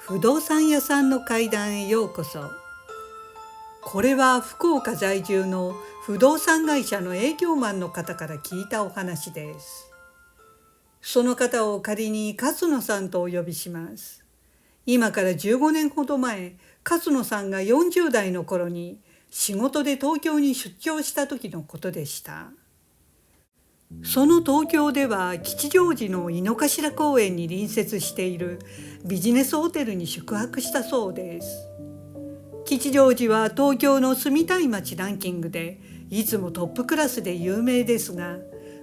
不動産屋さんの階段へようこそ。これは福岡在住の不動産会社の営業マンの方から聞いたお話です。その方を仮に勝野さんとお呼びします。今から15年ほど前、勝野さんが40代の頃に仕事で東京に出張した時のことでした。その東京では吉祥寺の井の頭公園に隣接しているビジネスホテルに宿泊したそうです。吉祥寺は東京の住みたい街ランキングでいつもトップクラスで有名ですが、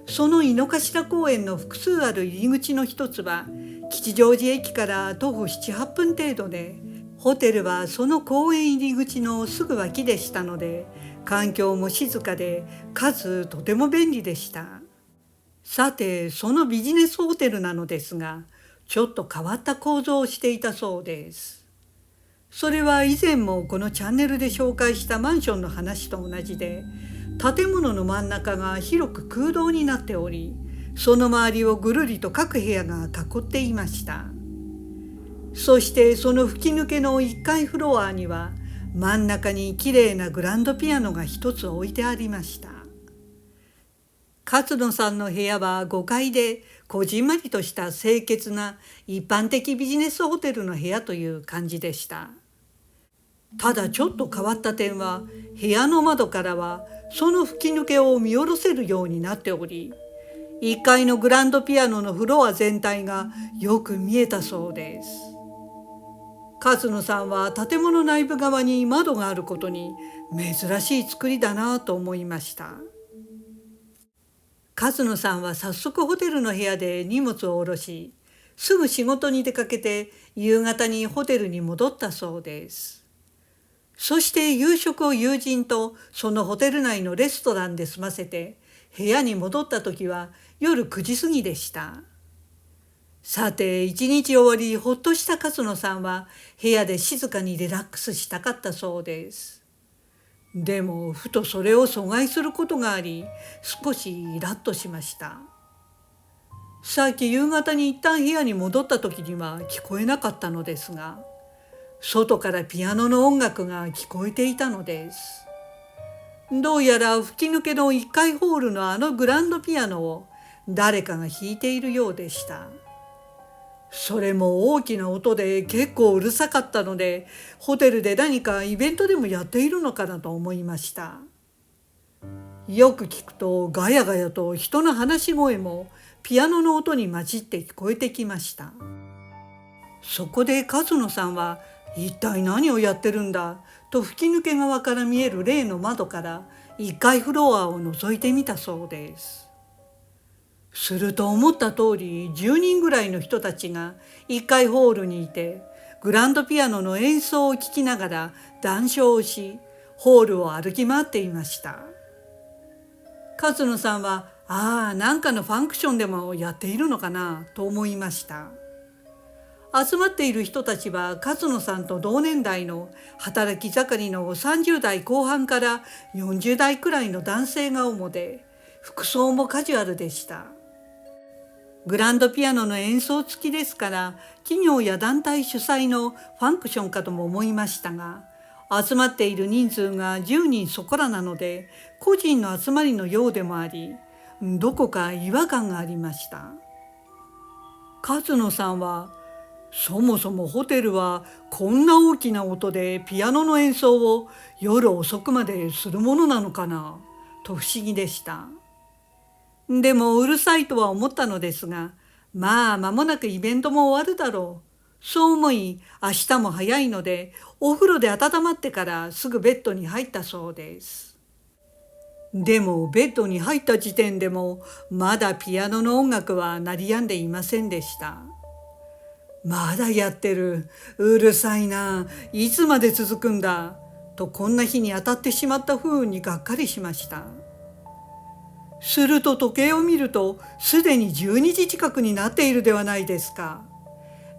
その井の頭公園の複数ある入り口の一つは吉祥寺駅から徒歩7、8分程度で、ホテルはその公園入り口のすぐ脇でしたので、環境も静かでかつとても便利でした。さて、そのビジネスホテルなのですが、ちょっと変わった構造をしていたそうです。それは以前もこのチャンネルで紹介したマンションの話と同じで、建物の真ん中が広く空洞になっており、その周りをぐるりと各部屋が囲っていました。そしてその吹き抜けの1階フロアには、真ん中にきれいなグランドピアノが一つ置いてありました。勝野さんの部屋は5階で、こじんまりとした清潔な一般的ビジネスホテルの部屋という感じでした。ただちょっと変わった点は、部屋の窓からはその吹き抜けを見下ろせるようになっており、1階のグランドピアノのフロア全体がよく見えたそうです。勝野さんは建物内部側に窓があることに珍しい作りだなと思いました。勝野さんは早速ホテルの部屋で荷物を下ろし、すぐ仕事に出かけて夕方にホテルに戻ったそうです。そして夕食を友人とそのホテル内のレストランで済ませて、部屋に戻った時は夜9時過ぎでした。さて、一日終わりほっとした勝野さんは部屋で静かにリラックスしたかったそうです。でもふとそれを阻害することがあり、少しイラッとしました。さっき夕方に一旦部屋に戻った時には聞こえなかったのですが、外からピアノの音楽が聞こえていたのです。どうやら吹き抜けの1階ホールのあのグランドピアノを誰かが弾いているようでした。それも大きな音で結構うるさかったので、ホテルで何かイベントでもやっているのかなと思いました。よく聞くとガヤガヤと人の話し声もピアノの音に混じって聞こえてきました。そこで勝野さんは一体何をやってるんだと吹き抜け側から見える例の窓から1階フロアを覗いてみたそうです。すると思った通り10人ぐらいの人たちが1階ホールにいて、グランドピアノの演奏を聴きながら談笑をし、ホールを歩き回っていました。勝野さんは、なんかのファンクションでもやっているのかなと思いました。集まっている人たちは勝野さんと同年代の働き盛りの30代後半から40代くらいの男性が主で、服装もカジュアルでした。グランドピアノの演奏付きですから、企業や団体主催のファンクションかとも思いましたが、集まっている人数が10人そこらなので、個人の集まりのようでもあり、どこか違和感がありました。勝野さんは、そもそもホテルはこんな大きな音でピアノの演奏を夜遅くまでするものなのかなと不思議でした。でもうるさいとは思ったのですが、間もなくイベントも終わるだろう。そう思い、明日も早いので、お風呂で温まってからすぐベッドに入ったそうです。でもベッドに入った時点でも、まだピアノの音楽は鳴り止んでいませんでした。まだやってる。うるさいな。いつまで続くんだ。とこんな日に当たってしまった不運にがっかりしました。すると時計を見るとすでに12時近くになっているではないですか。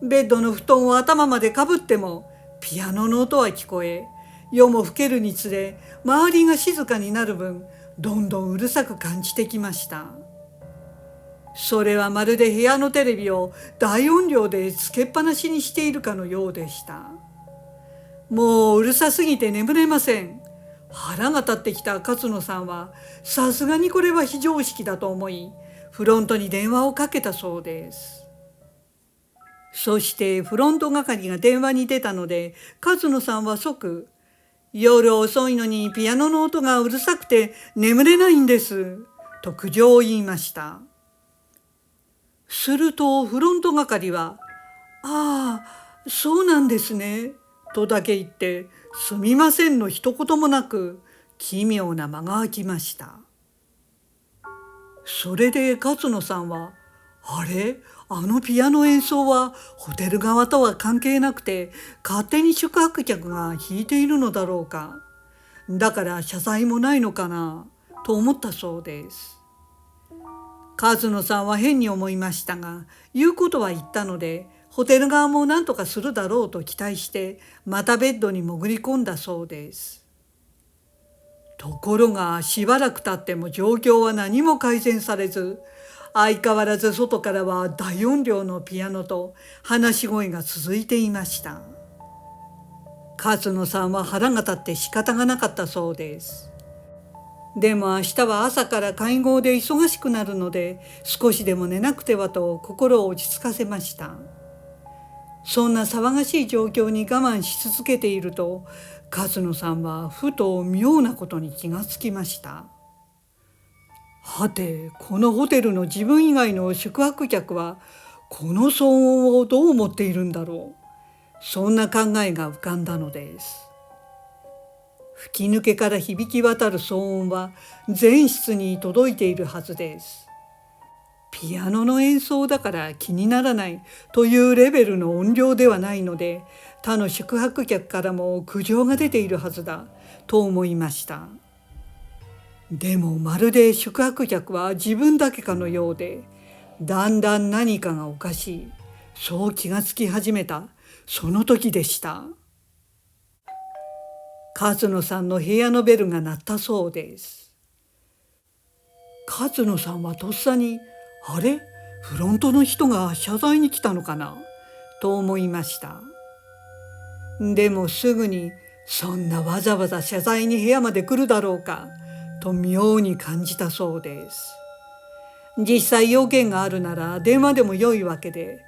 ベッドの布団を頭までかぶってもピアノの音は聞こえ、夜も更けるにつれ周りが静かになる分どんどんうるさく感じてきました。それはまるで部屋のテレビを大音量でつけっぱなしにしているかのようでした。もううるさすぎて眠れません。腹が立ってきた勝野さんは、さすがにこれは非常識だと思い、フロントに電話をかけたそうです。そしてフロント係が電話に出たので、勝野さんは即、夜遅いのにピアノの音がうるさくて眠れないんです、と苦情を言いました。するとフロント係は、ああ、そうなんですね、とだけ言って、すみませんの一言もなく、奇妙な間が空きました。それで勝野さんは、あれ、あのピアノ演奏はホテル側とは関係なくて、勝手に宿泊客が弾いているのだろうか。だから謝罪もないのかな、と思ったそうです。勝野さんは変に思いましたが、言うことは言ったので、ホテル側も何とかするだろうと期待して、またベッドに潜り込んだそうです。ところがしばらく経っても状況は何も改善されず、相変わらず外からは大音量のピアノと話し声が続いていました。勝野さんは腹が立って仕方がなかったそうです。でも明日は朝から会合で忙しくなるので、少しでも寝なくてはと心を落ち着かせました。そんな騒がしい状況に我慢し続けていると、勝野さんはふと妙なことに気がつきました。はて、このホテルの自分以外の宿泊客はこの騒音をどう思っているんだろう。そんな考えが浮かんだのです。吹き抜けから響き渡る騒音は全室に届いているはずです。ピアノの演奏だから気にならないというレベルの音量ではないので、他の宿泊客からも苦情が出ているはずだと思いました。でもまるで宿泊客は自分だけかのようで、だんだん何かがおかしい、そう気がつき始めたその時でした。勝野さんの部屋のベルが鳴ったそうです。勝野さんはとっさに、あれ、フロントの人が謝罪に来たのかなと思いました。でもすぐに、そんなわざわざ謝罪に部屋まで来るだろうかと妙に感じたそうです。実際用件があるなら電話でも良いわけで、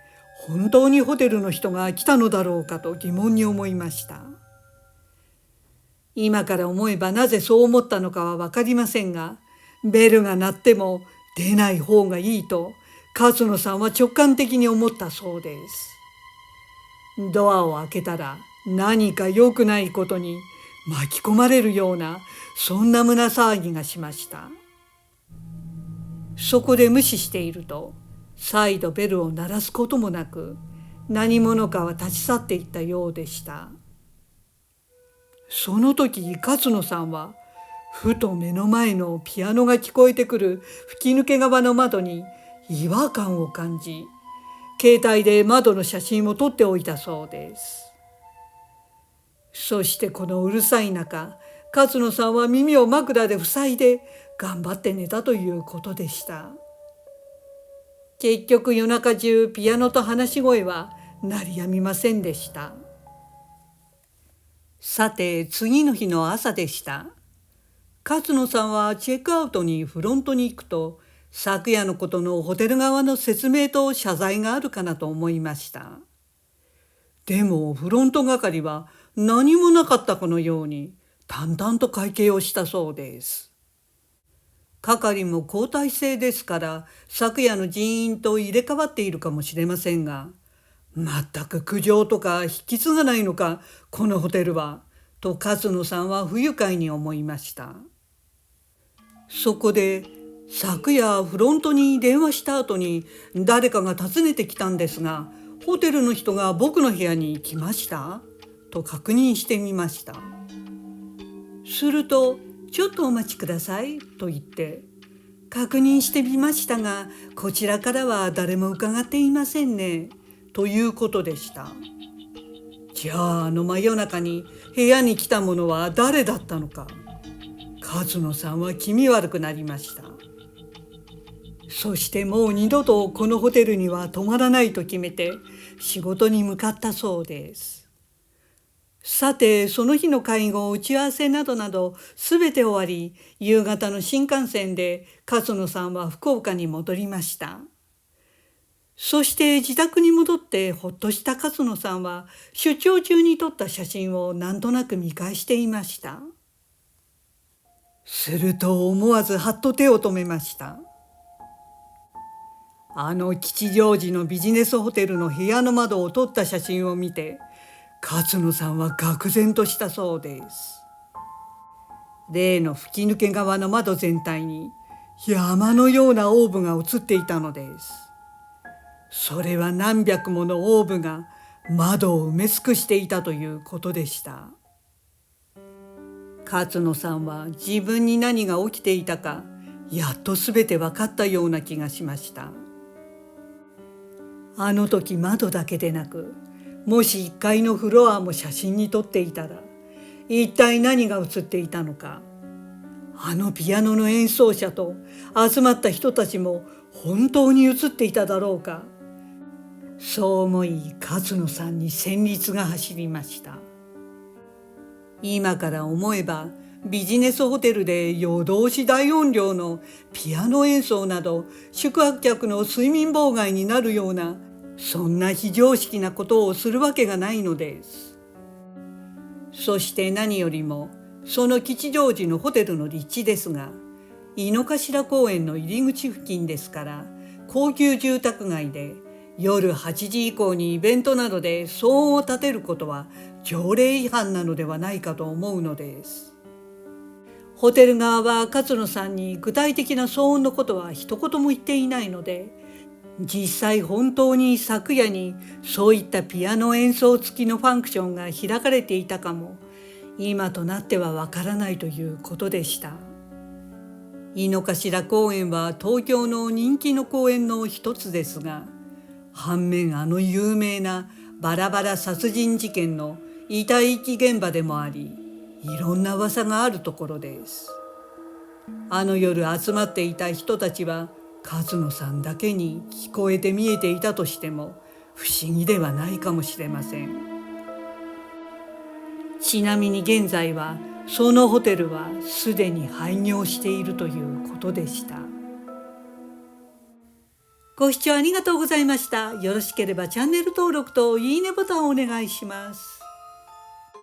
本当にホテルの人が来たのだろうかと疑問に思いました。今から思えばなぜそう思ったのかは分かりませんが、ベルが鳴っても出ない方がいいと勝野さんは直感的に思ったそうです。ドアを開けたら何か良くないことに巻き込まれるような、そんな胸騒ぎがしました。そこで無視していると、再度ベルを鳴らすこともなく、何者かは立ち去っていったようでした。その時勝野さんはふと目の前のピアノが聞こえてくる吹き抜け側の窓に違和感を感じ、携帯で窓の写真を撮っておいたそうです。そしてこのうるさい中、勝野さんは耳を枕で塞いで頑張って寝たということでした。結局夜中中ピアノと話し声は鳴りやみませんでした。さて次の日の朝でした。勝野さんはチェックアウトにフロントに行くと、昨夜のことのホテル側の説明と謝罪があるかなと思いました。でもフロント係は何もなかったかのように淡々と会計をしたそうです。係も交代制ですから、昨夜の人員と入れ替わっているかもしれませんが、全く苦情とか引き継がないのかこのホテルは、と勝野さんは不愉快に思いました。そこで昨夜フロントに電話した後に誰かが訪ねてきたんですが、ホテルの人が僕の部屋に来ましたと確認してみました。すると、ちょっとお待ちくださいと言って、確認してみましたがこちらからは誰も伺っていませんねということでした。じゃあ真夜中に部屋に来た者は誰だったのか、勝野さんは気味悪くなりました。そしてもう二度とこのホテルには泊まらないと決めて仕事に向かったそうです。さてその日の会合、打ち合わせなどなどすべて終わり、夕方の新幹線で勝野さんは福岡に戻りました。そして自宅に戻ってほっとした勝野さんは、出張中に撮った写真をなんとなく見返していました。すると思わずはっと手を止めました。吉祥寺のビジネスホテルの部屋の窓を撮った写真を見て、勝野さんは愕然としたそうです。例の吹き抜け側の窓全体に山のようなオーブが映っていたのです。それは何百ものオーブが窓を埋め尽くしていたということでした。勝野さんは自分に何が起きていたか、やっとすべて分かったような気がしました。あの時窓だけでなく、もし1階のフロアも写真に撮っていたら、一体何が写っていたのか。あのピアノの演奏者と集まった人たちも本当に写っていただろうか。そう思い、勝野さんに戦慄が走りました。今から思えば、ビジネスホテルで夜通し大音量のピアノ演奏など、宿泊客の睡眠妨害になるような、そんな非常識なことをするわけがないのです。そして何よりも、その吉祥寺のホテルの立地ですが、井の頭公園の入り口付近ですから、高級住宅街で夜8時以降にイベントなどで騒音を立てることは条例違反なのではないかと思うのです。ホテル側は勝野さんに具体的な騒音のことは一言も言っていないので、実際本当に昨夜にそういったピアノ演奏付きのファンクションが開かれていたかも今となってはわからないということでした。井の頭公園は東京の人気の公園の一つですが、反面あの有名なバラバラ殺人事件の遺体遺棄現場でもあり、いろんな噂があるところです。あの夜集まっていた人たちは勝野さんだけに聞こえて見えていたとしても不思議ではないかもしれません。ちなみに現在はそのホテルはすでに廃業しているということでした。ご視聴ありがとうございました。よろしければチャンネル登録といいねボタンをお願いします。